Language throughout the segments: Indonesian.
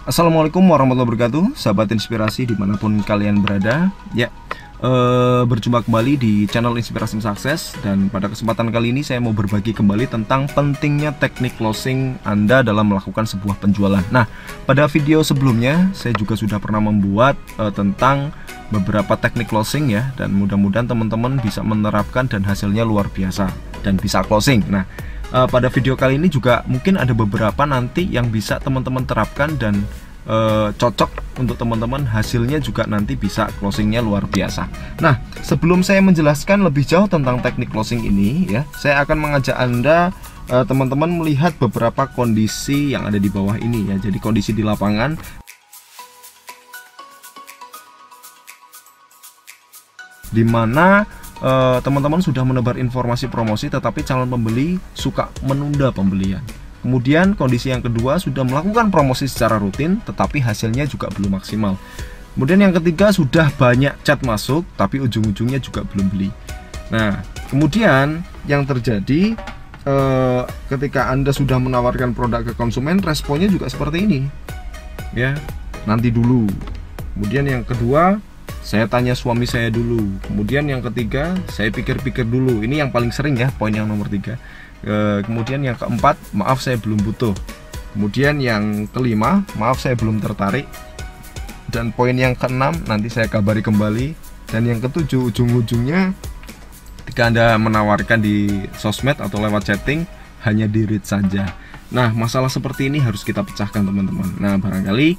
Assalamualaikum warahmatullahi wabarakatuh, sahabat inspirasi dimanapun kalian berada. Berjumpa kembali di channel Inspirasi Sukses. Dan pada kesempatan kali ini saya mau berbagi kembali tentang pentingnya teknik closing Anda dalam melakukan sebuah penjualan. Nah, pada video sebelumnya saya juga sudah pernah membuat tentang beberapa teknik closing ya. Dan mudah-mudahan teman-teman bisa menerapkan dan hasilnya luar biasa dan bisa closing. Nah, pada video kali ini juga mungkin ada beberapa nanti yang bisa teman-teman terapkan dan cocok untuk teman-teman, hasilnya juga nanti bisa closingnya luar biasa. Nah, sebelum saya menjelaskan lebih jauh tentang teknik closing ini ya, saya akan mengajak Anda teman-teman melihat beberapa kondisi yang ada di bawah ini ya. Jadi kondisi di lapangan di mana teman-teman sudah menebar informasi promosi tetapi calon pembeli suka menunda pembelian. Kemudian kondisi yang kedua, sudah melakukan promosi secara rutin tetapi hasilnya juga belum maksimal. Kemudian yang ketiga, sudah banyak chat masuk tapi ujung-ujungnya juga belum beli. Nah, kemudian yang terjadi ketika Anda sudah menawarkan produk ke konsumen, responnya juga seperti ini ya, nanti dulu. Kemudian yang kedua, saya tanya suami saya dulu. Kemudian yang ketiga, saya pikir-pikir dulu. Ini yang paling sering ya, poin yang nomor 3. Kemudian yang keempat, maaf saya belum butuh. Kemudian yang kelima, maaf saya belum tertarik. Dan poin yang keenam, nanti saya kabari kembali. Dan yang ketujuh, ujung-ujungnya ketika Anda menawarkan di sosmed atau lewat chatting, hanya di read saja. Nah, masalah seperti ini harus kita pecahkan teman-teman. Nah, barangkali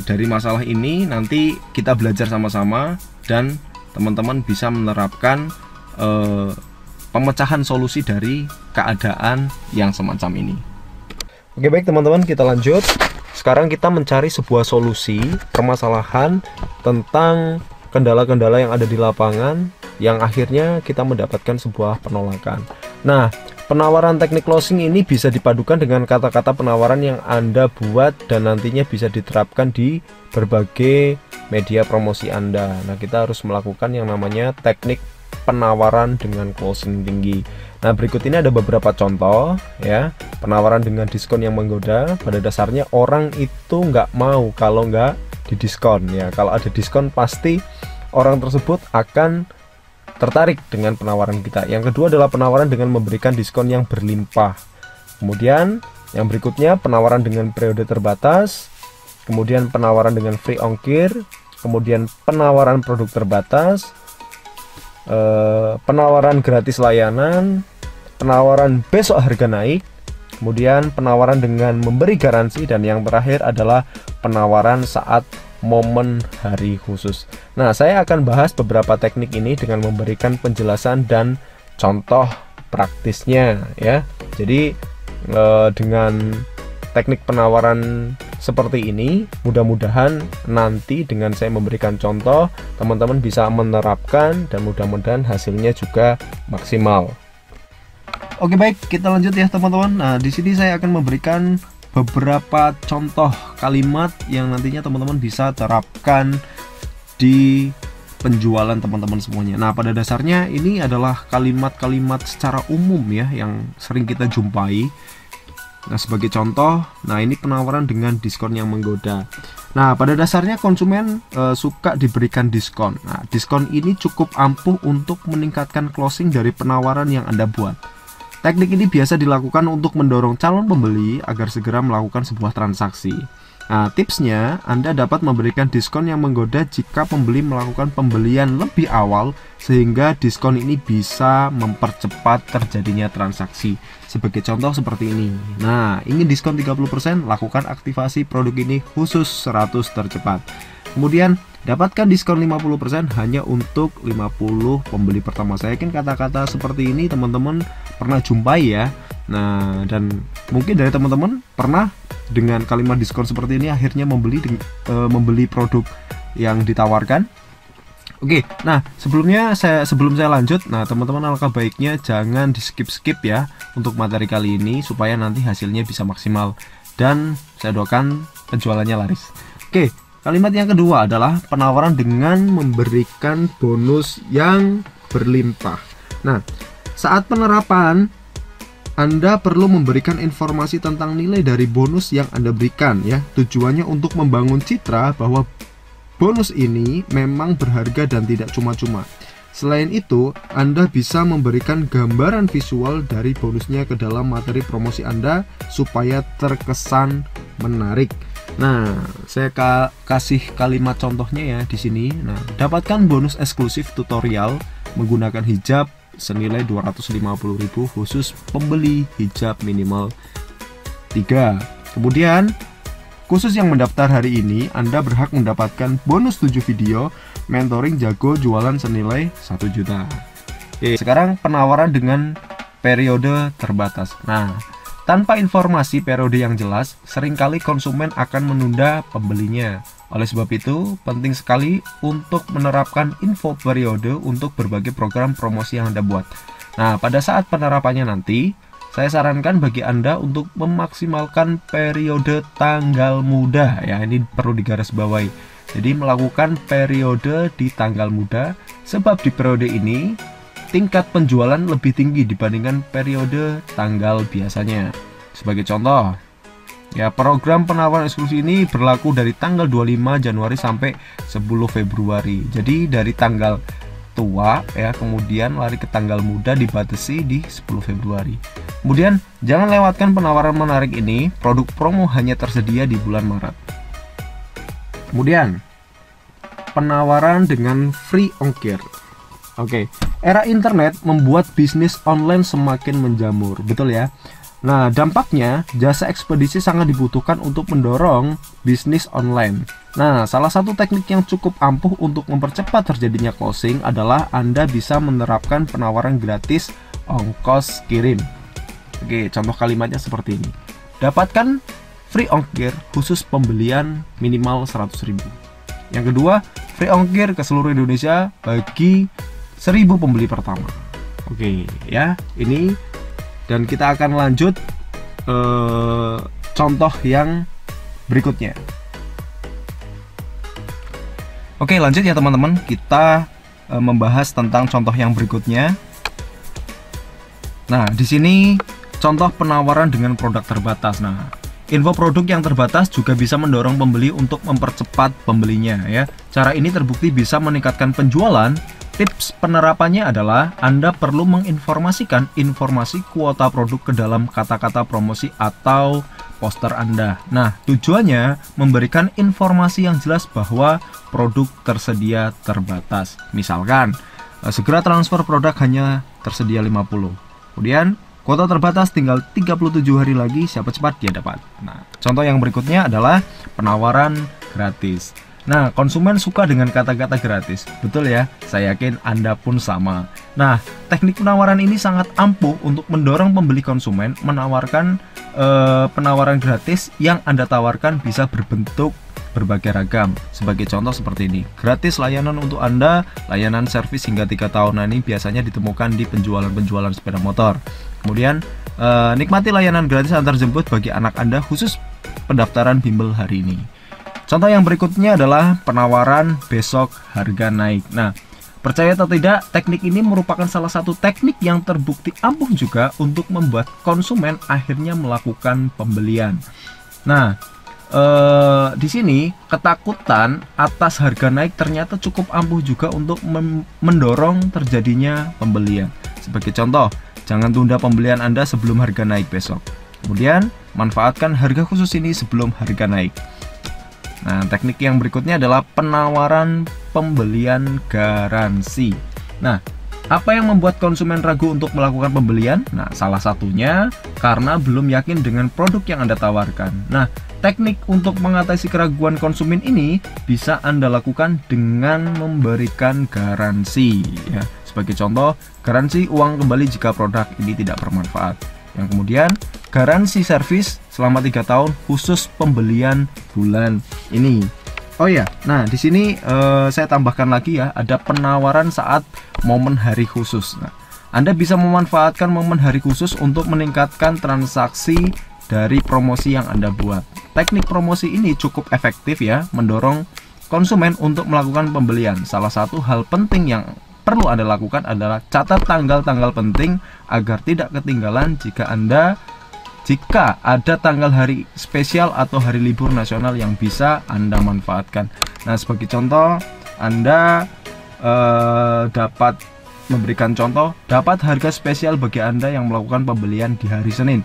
dari masalah ini nanti kita belajar sama-sama dan teman-teman bisa menerapkan pemecahan solusi dari keadaan yang semacam ini. Oke, baik teman-teman, kita lanjut. Sekarang kita mencari sebuah solusi permasalahan tentang kendala-kendala yang ada di lapangan yang akhirnya kita mendapatkan sebuah penolakan. Nah, penawaran teknik closing ini bisa dipadukan dengan kata-kata penawaran yang Anda buat dan nantinya bisa diterapkan di berbagai media promosi Anda. Nah, kita harus melakukan yang namanya teknik penawaran dengan closing tinggi. Nah, berikut ini ada beberapa contoh ya. Penawaran dengan diskon yang menggoda. Pada dasarnya orang itu nggak mau kalau nggak didiskon ya. Kalau ada diskon pasti orang tersebut akan tertarik dengan penawaran kita. Yang kedua adalah penawaran dengan memberikan diskon yang berlimpah. Kemudian yang berikutnya penawaran dengan periode terbatas. Kemudian penawaran dengan free ongkir. Kemudian penawaran produk terbatas. Penawaran gratis layanan, penawaran besok harga naik, kemudian penawaran dengan memberi garansi, dan yang terakhir adalah penawaran saat momen hari khusus. Nah, saya akan bahas beberapa teknik ini dengan memberikan penjelasan dan contoh praktisnya ya. Jadi dengan teknik penawaran seperti ini, mudah-mudahan nanti dengan saya memberikan contoh, teman-teman bisa menerapkan dan mudah-mudahan hasilnya juga maksimal. Oke, baik, kita lanjut ya teman-teman. Nah, di sini saya akan memberikan beberapa contoh kalimat yang nantinya teman-teman bisa terapkan di penjualan teman-teman semuanya. Nah, pada dasarnya ini adalah kalimat-kalimat secara umum ya yang sering kita jumpai. Nah, sebagai contoh, nah ini penawaran dengan diskon yang menggoda. Nah, pada dasarnya konsumen suka diberikan diskon. Nah, diskon ini cukup ampuh untuk meningkatkan closing dari penawaran yang Anda buat. Teknik ini biasa dilakukan untuk mendorong calon pembeli agar segera melakukan sebuah transaksi. Nah, tipsnya, Anda dapat memberikan diskon yang menggoda jika pembeli melakukan pembelian lebih awal sehingga diskon ini bisa mempercepat terjadinya transaksi. Sebagai contoh seperti ini. Nah, ingin diskon 30%, lakukan aktivasi produk ini khusus 100 tercepat. Kemudian, dapatkan diskon 50% hanya untuk 50 pembeli pertama. Saya yakin kata-kata seperti ini teman-teman pernah jumpai ya. Nah, dan mungkin dari teman-teman pernah dengan kalimat diskon seperti ini akhirnya membeli produk yang ditawarkan. Oke, nah sebelum saya lanjut, nah teman-teman alangkah baiknya jangan di skip ya untuk materi kali ini supaya nanti hasilnya bisa maksimal dan saya doakan penjualannya laris. Oke, kalimat yang kedua adalah penawaran dengan memberikan bonus yang berlimpah. Nah, saat penerapan Anda perlu memberikan informasi tentang nilai dari bonus yang Anda berikan ya. Tujuannya untuk membangun citra bahwa bonus ini memang berharga dan tidak cuma-cuma. Selain itu, Anda bisa memberikan gambaran visual dari bonusnya ke dalam materi promosi Anda supaya terkesan menarik. Nah, saya kasih kalimat contohnya ya di sini. Nah, dapatkan bonus eksklusif tutorial menggunakan hijab senilai 250.000 khusus pembeli hijab minimal 3. Kemudian, khusus yang mendaftar hari ini, Anda berhak mendapatkan bonus 7 video mentoring jago jualan senilai 1 juta. Oke, sekarang penawaran dengan periode terbatas. Nah, tanpa informasi periode yang jelas, seringkali konsumen akan menunda pembelinya. Oleh sebab itu, penting sekali untuk menerapkan info periode untuk berbagai program promosi yang Anda buat. Nah, pada saat penerapannya nanti, saya sarankan bagi Anda untuk memaksimalkan periode tanggal muda. Ya, ini perlu digarisbawahi. Jadi, melakukan periode di tanggal muda, sebab di periode ini, tingkat penjualan lebih tinggi dibandingkan periode tanggal biasanya. Sebagai contoh, ya, program penawaran eksklusif ini berlaku dari tanggal 25 Januari sampai 10 Februari. Jadi dari tanggal tua ya, kemudian lari ke tanggal muda dibatasi di 10 Februari. Kemudian jangan lewatkan penawaran menarik ini, produk promo hanya tersedia di bulan Maret. Kemudian penawaran dengan free ongkir. Oke, era internet membuat bisnis online semakin menjamur, betul ya? Nah, dampaknya jasa ekspedisi sangat dibutuhkan untuk mendorong bisnis online. Nah, salah satu teknik yang cukup ampuh untuk mempercepat terjadinya closing adalah Anda bisa menerapkan penawaran gratis ongkos kirim. Oke, contoh kalimatnya seperti ini. Dapatkan free ongkir khusus pembelian minimal 100.000. Yang kedua, free ongkir ke seluruh Indonesia bagi 1.000 pembeli pertama. Oke, ya, ini. Dan kita akan lanjut contoh yang berikutnya. Oke, lanjut ya teman-teman. Kita membahas tentang contoh yang berikutnya. Nah, di sini contoh penawaran dengan produk terbatas. Nah, info produk yang terbatas juga bisa mendorong pembeli untuk mempercepat pembelinya ya. Cara ini terbukti bisa meningkatkan penjualan. Tips penerapannya adalah Anda perlu menginformasikan informasi kuota produk ke dalam kata-kata promosi atau poster Anda. Nah, tujuannya memberikan informasi yang jelas bahwa produk tersedia terbatas. Misalkan, segera transfer produk hanya tersedia 50. Kemudian, kuota terbatas tinggal 37 hari lagi, siapa cepat dia dapat. Nah, contoh yang berikutnya adalah penawaran gratis. Nah, konsumen suka dengan kata-kata gratis. Betul ya? Saya yakin Anda pun sama. Nah, teknik penawaran ini sangat ampuh untuk mendorong pembeli konsumen menawarkan penawaran gratis yang Anda tawarkan bisa berbentuk berbagai ragam. Sebagai contoh seperti ini. Gratis layanan untuk Anda, layanan servis hingga 3 tahun. Nah, ini biasanya ditemukan di penjualan sepeda motor. Kemudian, nikmati layanan gratis antar jemput bagi anak Anda khusus pendaftaran bimbel hari ini. Contoh yang berikutnya adalah penawaran besok harga naik. Nah, percaya atau tidak, teknik ini merupakan salah satu teknik yang terbukti ampuh juga untuk membuat konsumen akhirnya melakukan pembelian. Nah, di sini ketakutan atas harga naik ternyata cukup ampuh juga untuk mendorong terjadinya pembelian. Sebagai contoh, jangan tunda pembelian Anda sebelum harga naik besok. Kemudian, manfaatkan harga khusus ini sebelum harga naik. Nah, teknik yang berikutnya adalah penawaran pembelian garansi. Nah, apa yang membuat konsumen ragu untuk melakukan pembelian? Nah, salah satunya karena belum yakin dengan produk yang Anda tawarkan. Nah, teknik untuk mengatasi keraguan konsumen ini bisa Anda lakukan dengan memberikan garansi. Ya, sebagai contoh, garansi uang kembali jika produk ini tidak bermanfaat. Yang kemudian, garansi servis selama 3 tahun khusus pembelian bulan ini. Oh ya, nah di sini saya tambahkan lagi ya, ada penawaran saat momen hari khusus. Nah, Anda bisa memanfaatkan momen hari khusus untuk meningkatkan transaksi dari promosi yang Anda buat. Teknik promosi ini cukup efektif ya, mendorong konsumen untuk melakukan pembelian. Salah satu hal penting yang perlu Anda lakukan adalah catat tanggal-tanggal penting agar tidak ketinggalan jika ada tanggal hari spesial atau hari libur nasional yang bisa Anda manfaatkan. Nah, sebagai contoh, Anda dapat memberikan contoh, dapat harga spesial bagi Anda yang melakukan pembelian di hari Senin.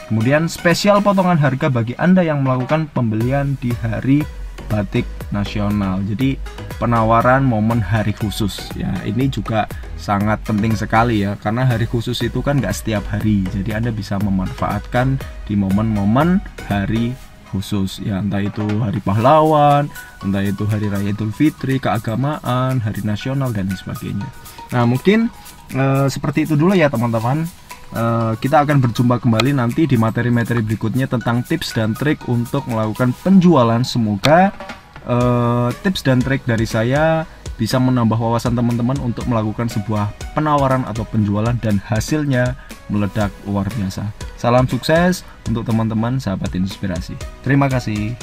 Kemudian spesial potongan harga bagi Anda yang melakukan pembelian di hari batik nasional. Jadi penawaran momen hari khusus ya, ini juga sangat penting sekali ya, karena hari khusus itu kan nggak setiap hari. Jadi Anda bisa memanfaatkan di momen-momen hari khusus ya, entah itu hari pahlawan, entah itu hari raya Idul Fitri, keagamaan, hari nasional dan sebagainya. Nah, mungkin seperti itu dulu ya teman-teman. Kita akan berjumpa kembali nanti di materi-materi berikutnya tentang tips dan trik untuk melakukan penjualan. Semoga tips dan trik dari saya bisa menambah wawasan teman-teman untuk melakukan sebuah penawaran atau penjualan dan hasilnya meledak luar biasa. Salam sukses untuk teman-teman sahabat inspirasi. Terima kasih.